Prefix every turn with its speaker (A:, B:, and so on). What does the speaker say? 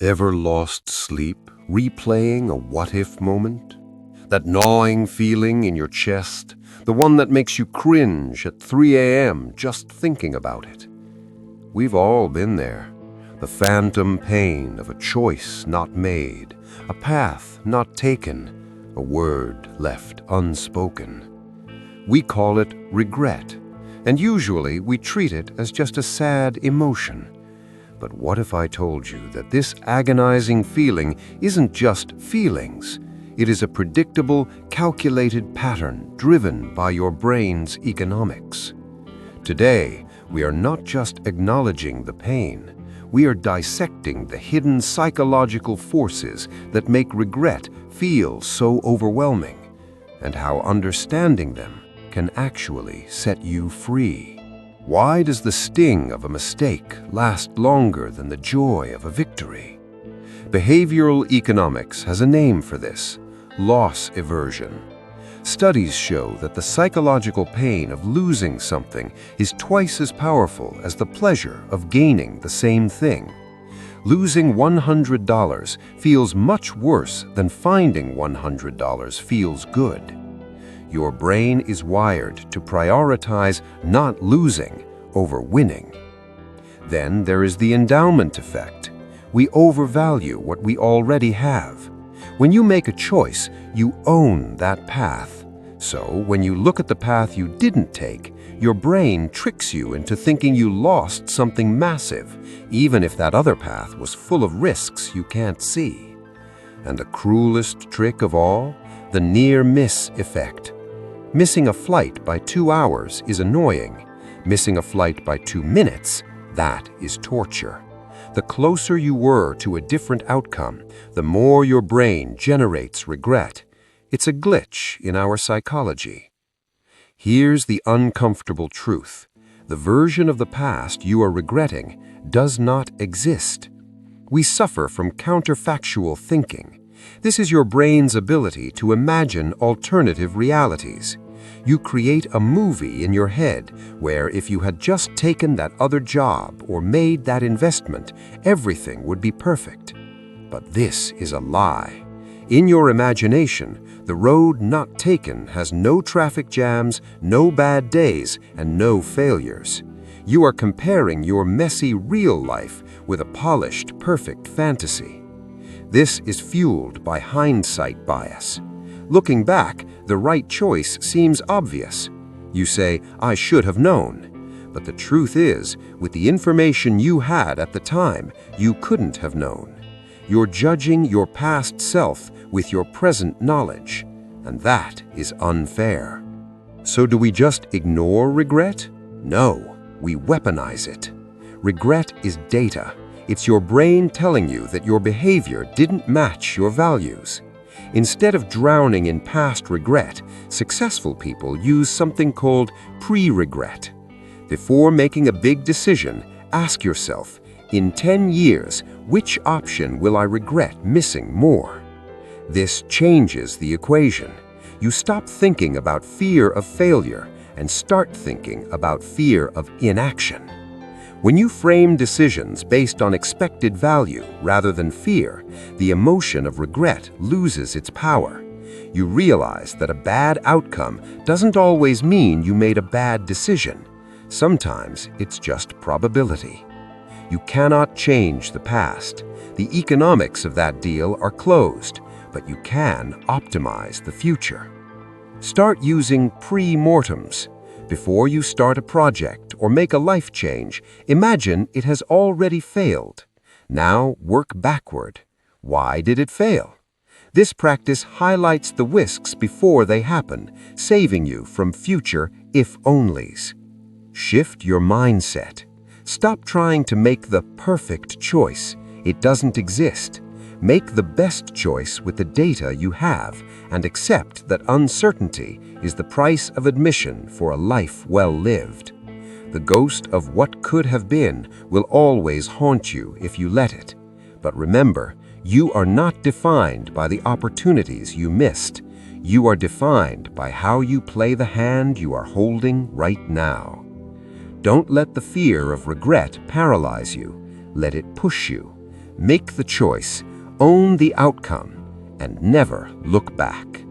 A: Ever lost sleep, replaying a what-if moment? That gnawing feeling in your chest, the one that makes you cringe at 3 a.m. just thinking about it. We've all been there. The phantom pain of a choice not made, a path not taken, a word left unspoken. We call it regret, and usually we treat it as just a sad emotion. But what if I told you that this agonizing feeling isn't just feelings? It is a predictable, calculated pattern driven by your brain's economics. Today, we are not just acknowledging the pain. We are dissecting the hidden psychological forces that make regret feel so overwhelming, and how understanding them can actually set you free. Why does the sting of a mistake last longer than the joy of a victory? Behavioral economics has a name for this: loss aversion. Studies show that the psychological pain of losing something is twice as powerful as the pleasure of gaining the same thing. Losing $100 feels much worse than finding $100 feels good. Your brain is wired to prioritize not losing over winning. Then there is the endowment effect. We overvalue what we already have. When you make a choice, you own that path. So when you look at the path you didn't take, your brain tricks you into thinking you lost something massive, even if that other path was full of risks you can't see. And the cruelest trick of all, the near-miss effect. Missing a flight by 2 hours is annoying. Missing a flight by 2 minutes, that is torture. The closer you were to a different outcome, the more your brain generates regret. It's a glitch in our psychology. Here's the uncomfortable truth. The version of the past you are regretting does not exist. We suffer from counterfactual thinking. This is your brain's ability to imagine alternative realities. You create a movie in your head where if you had just taken that other job or made that investment, everything would be perfect. But this is a lie. In your imagination, the road not taken has no traffic jams, no bad days, and no failures. You are comparing your messy real life with a polished, perfect fantasy. This is fueled by hindsight bias. Looking back, the right choice seems obvious. You say, "I should have known." But the truth is, with the information you had at the time, you couldn't have known. You're judging your past self with your present knowledge, and that is unfair. So do we just ignore regret? No, we weaponize it. Regret is data. It's your brain telling you that your behavior didn't match your values. Instead of drowning in past regret, successful people use something called pre-regret. Before making a big decision, ask yourself, in 10 years, which option will I regret missing more? This changes the equation. You stop thinking about fear of failure and start thinking about fear of inaction. When you frame decisions based on expected value rather than fear, the emotion of regret loses its power. You realize that a bad outcome doesn't always mean you made a bad decision. Sometimes it's just probability. You cannot change the past. The economics of that deal are closed, but you can optimize the future. Start using pre-mortems. Before you start a project or make a life change, imagine it has already failed. Now work backward. Why did it fail? This practice highlights the risks before they happen, saving you from future if-onlys. Shift your mindset. Stop trying to make the perfect choice. It doesn't exist. Make the best choice with the data you have and accept that uncertainty is the price of admission for a life well lived. The ghost of what could have been will always haunt you if you let it. But remember, you are not defined by the opportunities you missed. You are defined by how you play the hand you are holding right now. Don't let the fear of regret paralyze you. Let it push you. Make the choice, own the outcome, and never look back.